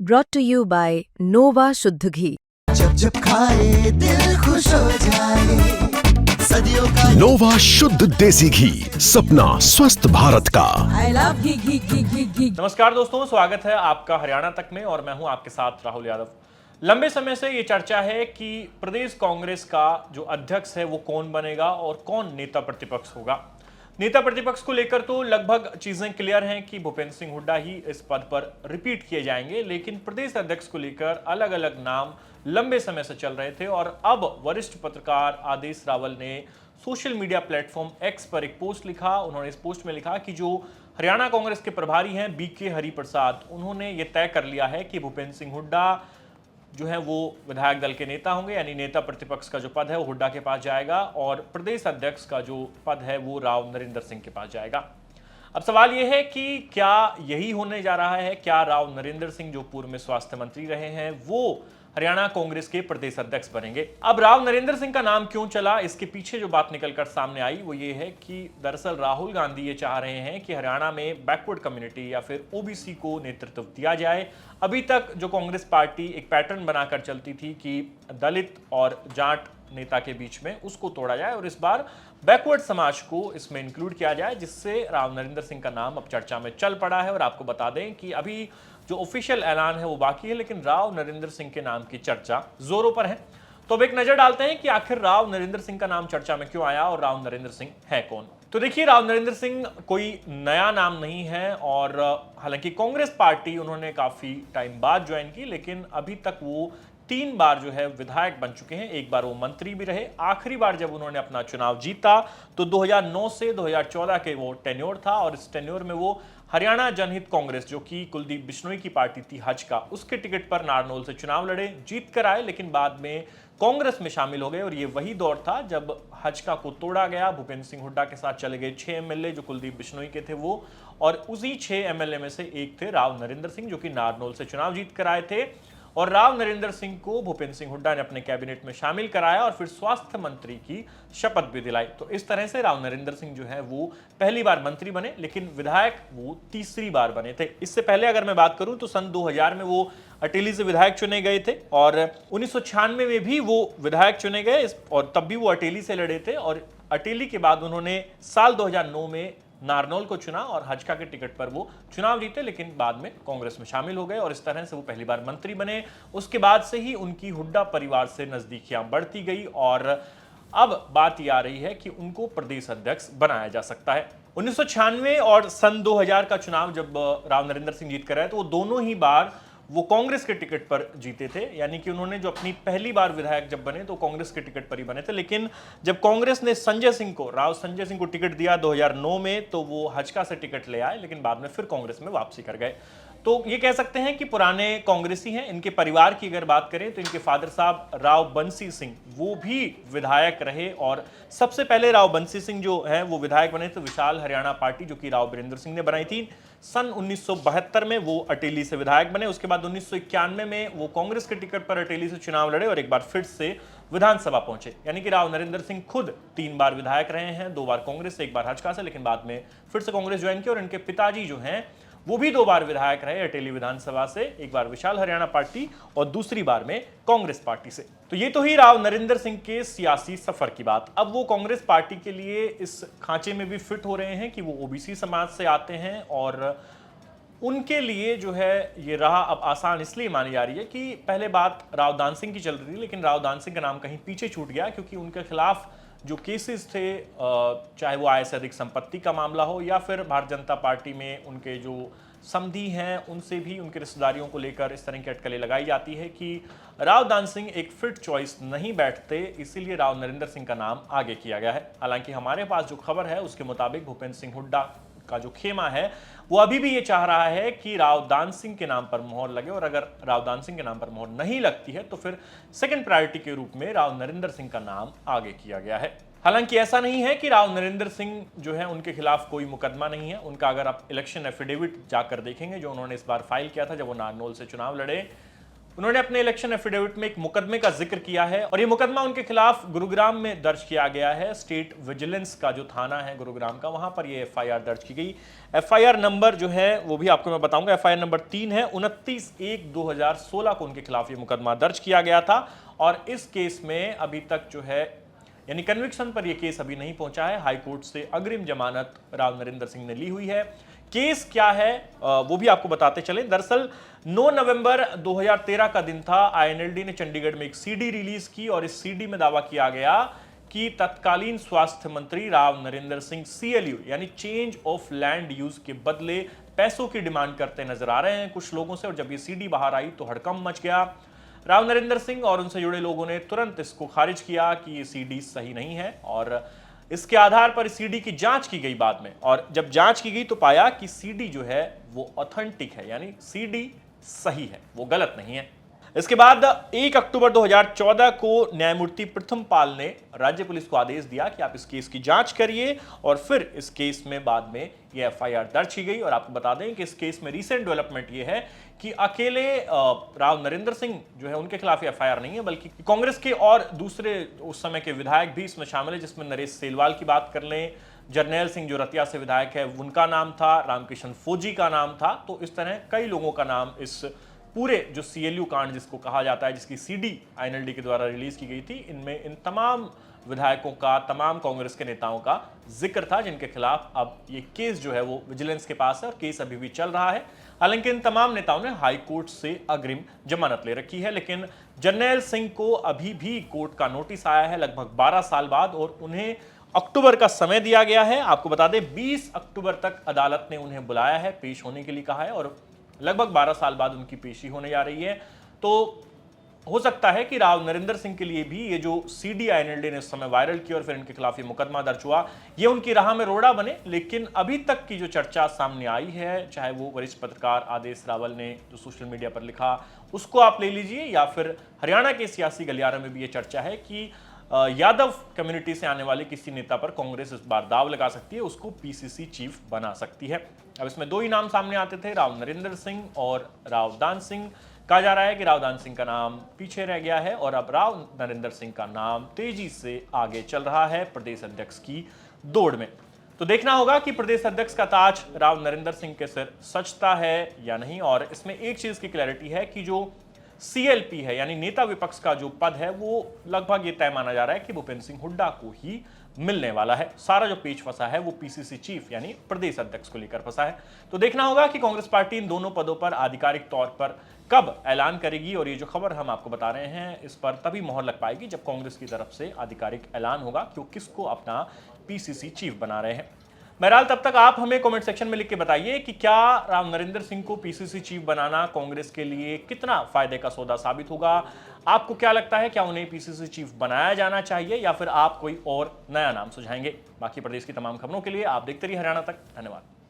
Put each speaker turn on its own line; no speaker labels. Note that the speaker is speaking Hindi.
brought to you by Nova शुद्ध घी।
जब जब खाए दिल खुश हो जाए, सदियों का
नोवा शुद्ध देसी घी, सपना स्वस्थ भारत का।
I love घी घी घी घी घी।
नमस्कार दोस्तों, स्वागत है आपका हरियाणा तक में और मैं हूं आपके साथ राहुल यादव। लंबे समय से ये चर्चा है कि प्रदेश कांग्रेस का जो अध्यक्ष है वो कौन बनेगा और कौन नेता प्रतिपक्ष होगा। नेता प्रतिपक्ष को लेकर तो लगभग चीजें क्लियर हैं कि भूपेंद्र सिंह हुड्डा ही इस पद पर रिपीट किए जाएंगे, लेकिन प्रदेश अध्यक्ष को लेकर अलग अलग नाम लंबे समय से चल रहे थे और अब वरिष्ठ पत्रकार आदेश रावल ने सोशल मीडिया प्लेटफॉर्म एक्स पर एक पोस्ट लिखा। उन्होंने इस पोस्ट में लिखा कि जो हरियाणा कांग्रेस के प्रभारी हैं बीके हरिप्रसाद, उन्होंने ये तय कर लिया है कि भूपेंद्र सिंह हुड्डा जो है वो विधायक दल के नेता होंगे, यानी नेता प्रतिपक्ष का जो पद है वो हुड्डा के पास जाएगा और प्रदेश अध्यक्ष का जो पद है वो राव नरेंद्र सिंह के पास जाएगा। अब सवाल ये है कि क्या यही होने जा रहा है? क्या राव नरेंद्र सिंह जो पूर्व में स्वास्थ्य मंत्री रहे हैं वो हरियाणा कांग्रेस के प्रदेश अध्यक्ष बनेंगे? अब राव नरेंद्र सिंह का नाम क्यों चला, इसके पीछे जो बात निकलकर सामने आई वो ये है कि दरअसल राहुल गांधी ये चाह रहे हैं कि हरियाणा में बैकवर्ड कम्युनिटी या फिर ओबीसी को नेतृत्व दिया जाए। अभी तक जो कांग्रेस पार्टी एक पैटर्न बनाकर चलती थी कि दलित और जाट नेता के बीच में, उसको तोड़ा जाए और इस बार बैकवर्ड समाज को इसमें इंक्लूड किया जाए, जिससे राव नरेंद्र सिंह का नाम अब चर्चा में चल पड़ा है। और आपको बता दें कि अभी जो ऑफिशियल ऐलान है वो बाकी है, लेकिन राव नरेंद्र सिंह के नाम की चर्चा जोरों पर है। तो अब एक नजर डालते हैं कि आखिर राव नरेंद्र सिंह का नाम चर्चा में क्यों आया और राव नरेंद्र सिंह है कौन। तो देखिए, राव नरेंद्र सिंह कोई नया नाम नहीं है और हालांकि कांग्रेस पार्टी उन्होंने काफी टाइम बाद ज्वाइन की, लेकिन अभी तक वो 3 बार जो है विधायक बन चुके हैं। एक बार वो मंत्री भी रहे। आखिरी बार जब उन्होंने अपना चुनाव जीता तो 2009 से 2014 के वो टेन्योर था और इस टेन्योर में वो हरियाणा जनहित कांग्रेस, जो कि कुलदीप बिश्नोई की पार्टी थी हज का, उसके टिकट पर नारनौल से चुनाव लड़े, जीत कर आए, लेकिन बाद में कांग्रेस में शामिल हो गए। और ये वही दौर था जब हजका को तोड़ा गया। भूपेंद्र सिंह हुड्डा के साथ चले गए 6 एमएलए जो कुलदीप बिश्नोई के थे वो, और उसी 6 एमएलए में से एक थे राव नरेंद्र सिंह, जो कि नारनौल से चुनाव जीत कर आए थे। और राव नरेंद्र सिंह को भूपेंद्र सिंह हुड्डा ने अपने कैबिनेट में शामिल कराया और फिर स्वास्थ्य मंत्री की शपथ भी दिलाई। तो इस तरह से राव नरेंद्र सिंह जो है वो पहली बार मंत्री बने, लेकिन विधायक वो तीसरी बार बने थे। इससे पहले अगर मैं बात करूं तो सन 2000 में वो अटेली से विधायक चुने गए थे और 1996 में भी वो विधायक चुने गए और तब भी वो अटेली से लड़े थे। और अटेली के बाद उन्होंने साल 2009 में नारनौल को चुना और हजका के टिकट पर वो चुनाव जीते, लेकिन बाद में कांग्रेस में शामिल हो गए और इस तरह से वो पहली बार मंत्री बने। उसके बाद से ही उनकी हुड्डा परिवार से नजदीकियां बढ़ती गई और अब बात ये आ रही है कि उनको प्रदेश अध्यक्ष बनाया जा सकता है। 1996 और सन 2000 का चुनाव जब राव नरेंद्र सिंह जीत कर आए तो वो दोनों ही बार वो कांग्रेस के टिकट पर जीते थे, यानी कि उन्होंने जो अपनी पहली बार विधायक जब बने तो कांग्रेस के टिकट पर ही बने थे। लेकिन जब कांग्रेस ने राव संजय सिंह को टिकट दिया 2009 में तो वो हजका से टिकट ले आए, लेकिन बाद में फिर कांग्रेस में वापसी कर गए। तो ये कह सकते हैं कि पुराने कांग्रेसी हैं। इनके परिवार की अगर बात करें तो इनके फादर साहब राव बंसी सिंह वो भी विधायक रहे और सबसे पहले राव बंसी सिंह जो है वो विधायक बने थे विशाल हरियाणा पार्टी, जो कि राव बीरेंद्र सिंह ने बनाई थी। सन 1972 में वो अटेली से विधायक बने। उसके बाद 1991 में वो कांग्रेस के टिकट पर अटेली से चुनाव लड़े और एक बार फिर से विधानसभा पहुंचे। यानी कि राव नरेंद्र सिंह खुद 3 बार विधायक रहे हैं, 2 बार कांग्रेस से, 1 बार हजका से, लेकिन बाद में फिर से कांग्रेस ज्वाइन की। और इनके पिताजी जो हैं वो भी 2 बार विधायक रहे अटेली विधानसभा से, एक बार विशाल हरियाणा पार्टी और दूसरी बार में कांग्रेस पार्टी से। तो ये तो ही राव नरेंद्र सिंह के सियासी सफर की बात। अब वो कांग्रेस पार्टी के लिए इस खांचे में भी फिट हो रहे हैं कि वो ओबीसी समाज से आते हैं और उनके लिए जो है ये राह अब आसान इसलिए मानी जा रही है कि पहले बात राव दान सिंह की चल रही थी, लेकिन राव दान सिंह का नाम कहीं पीछे छूट गया क्योंकि उनके खिलाफ जो केसेस थे, चाहे वो आय से अधिक संपत्ति का मामला हो या फिर भारतीय जनता पार्टी में उनके जो समधी हैं उनसे भी उनके रिश्तेदारियों को लेकर इस तरह की अटकलें लगाई जाती है कि राव दान सिंह एक फिट चॉइस नहीं बैठते, इसीलिए राव नरेंद्र सिंह का नाम आगे किया गया है। हालांकि हमारे पास जो खबर है उसके मुताबिक भूपेंद्र सिंह हुड्डा का जो खेमा है वो अभी भी ये चाह रहा है कि राव दान सिंह के नाम पर मोहर लगे और अगर राव दान सिंह के नाम पर मोहर नहीं लगती है तो फिर सेकंड प्रायोरिटी के रूप में राव नरेंद्र सिंह का नाम आगे किया गया है। हालांकि ऐसा नहीं है कि राव नरेंद्र सिंह जो है उनके खिलाफ कोई मुकदमा नहीं है। उनका अगर आप इलेक्शन एफिडेविट जाकर देखेंगे जो उन्होंने इस बार फाइल किया था जब वो नारनौल से चुनाव लड़े, उन्होंने अपने इलेक्शन एफिडेविट में एक मुकदमे का जिक्र किया है और ये मुकदमा उनके खिलाफ गुरुग्राम में दर्ज किया गया है। स्टेट विजिलेंस का जो थाना है गुरुग्राम का, वहां पर ये एफआईआर दर्ज की गई। एफआईआर नंबर जो है वो भी आपको मैं बताऊंगा। एफआईआर नंबर 3 है। 29/1/2016 को उनके खिलाफ ये मुकदमा दर्ज किया गया था और इस केस में अभी तक जो है यानी कन्विक्शन पर यह केस अभी नहीं पहुंचा है। हाईकोर्ट से अग्रिम जमानत राव नरेंद्र सिंह ने ली हुई है। केस क्या है वो भी आपको बताते चलें। दरअसल 9 नवंबर 2013 का दिन था। आईएनएलडी ने चंडीगढ़ में एक सीडी रिलीज की और इस सीडी में दावा किया गया कि तत्कालीन स्वास्थ्य मंत्री राव नरेंद्र सिंह सीएलयू यानी चेंज ऑफ लैंड यूज के बदले पैसों की डिमांड करते नजर आ रहे हैं कुछ लोगों से। और जब ये सीडी बाहर आई तो हड़कंप मच गया। राव नरेंद्र सिंह और उनसे जुड़े लोगों ने तुरंत इसको खारिज किया कि ये सीडी सही नहीं है और इसके आधार पर सीडी की जांच की गई बाद में। और जब जांच की गई तो पाया कि सीडी जो है वो ऑथेंटिक है, यानी सीडी सही है, वो गलत नहीं है। इसके बाद 1 अक्टूबर 2014 को न्यायमूर्ति प्रथम पाल ने राज्य पुलिस को आदेश दिया कि आप इस केस की जांच करिए और फिर इस केस में बाद में ये एफआईआर दर्ज की गई। और आपको बता दें कि इस केस में रीसेंट डेवलपमेंट ये है कि अकेले राव नरेंद्र सिंह जो है उनके खिलाफ एफआईआर नहीं है, बल्कि कांग्रेस के और दूसरे उस समय के विधायक भी इसमें शामिल है, जिसमें नरेश सेलवाल की बात कर लें, जरनैल सिंह जो रतिया से विधायक है उनका नाम था, रामकिशन फौजी का नाम था। तो इस तरह कई लोगों का नाम इस पूरे जो सीएलयू कांड जिसको कहा जाता है, जिसकी सीडी आईएनएलडी के द्वारा रिलीज की गई थी, इनमें इन तमाम विधायकों का, तमाम कांग्रेस के नेताओं का जिक्र था, जिनके खिलाफ अब ये केस जो है वो विजिलेंस के पास है और केस अभी भी चल रहा है। हालांकि इन तमाम नेताओं ने हाई कोर्ट से अग्रिम जमानत ले रखी है, लेकिन जरनैल सिंह को अभी भी कोर्ट का नोटिस आया है लगभग 12 साल बाद और उन्हें अक्टूबर का समय दिया गया है। आपको बता दें 20 अक्टूबर तक अदालत ने उन्हें बुलाया है, पेश होने के लिए कहा है और लगभग 12 साल बाद उनकी पेशी होने जा रही है। तो हो सकता है कि राव नरेंद्र सिंह के लिए भी ये जो सीडी आईएनएलडी ने इस समय वायरल की और फिर इनके खिलाफ ये मुकदमा दर्ज हुआ, ये उनकी राह में रोड़ा बने। लेकिन अभी तक की जो चर्चा सामने आई है, चाहे वो वरिष्ठ पत्रकार आदेश रावल ने जो सोशल मीडिया पर लिखा उसको आप ले लीजिए, या फिर हरियाणा के सियासी गलियारे में भी ये चर्चा है कि यादव कम्युनिटी से आने वाले किसी नेता पर कांग्रेस इस बार दाव लगा सकती है, उसको पीसीसी चीफ बना सकती है। अब इसमें दो ही नाम सामने आते थे, राव नरेंद्र सिंह और राव दान सिंह। कहा जा रहा है कि राव दान सिंह का नाम पीछे रह गया है और अब राव नरेंद्र सिंह का नाम तेजी से आगे चल रहा है प्रदेश अध्यक्ष की दौड़ में। तो देखना होगा कि प्रदेश अध्यक्ष का ताज राव नरेंद्र सिंह के सिर सजता है या नहीं। और इसमें एक चीज की क्लैरिटी है कि जो सीएलपी है यानी नेता विपक्ष का जो पद है वो लगभग ये तय माना जा रहा है कि भूपेंद्र सिंह हुड्डा को ही मिलने वाला है। सारा जो पेच फंसा है वो पीसीसी चीफ यानी प्रदेश अध्यक्ष को लेकर फंसा है। तो देखना होगा कि कांग्रेस पार्टी इन दोनों पदों पर आधिकारिक तौर पर कब ऐलान करेगी। और ये जो खबर हम आपको बता रहे हैं इस पर तभी मोहर लग पाएगी जब कांग्रेस की तरफ से आधिकारिक ऐलान होगा कि वो किसको अपना पीसीसी चीफ बना रहे हैं। बहरहाल तब तक आप हमें कमेंट सेक्शन में लिख के बताइए कि क्या राव नरेंद्र सिंह को पीसीसी चीफ बनाना कांग्रेस के लिए कितना फायदे का सौदा साबित होगा। आपको क्या लगता है, क्या उन्हें पीसीसी चीफ बनाया जाना चाहिए या फिर आप कोई और नया नाम सुझाएंगे। बाकी प्रदेश की तमाम खबरों के लिए आप देखते रहिए हरियाणा तक। धन्यवाद।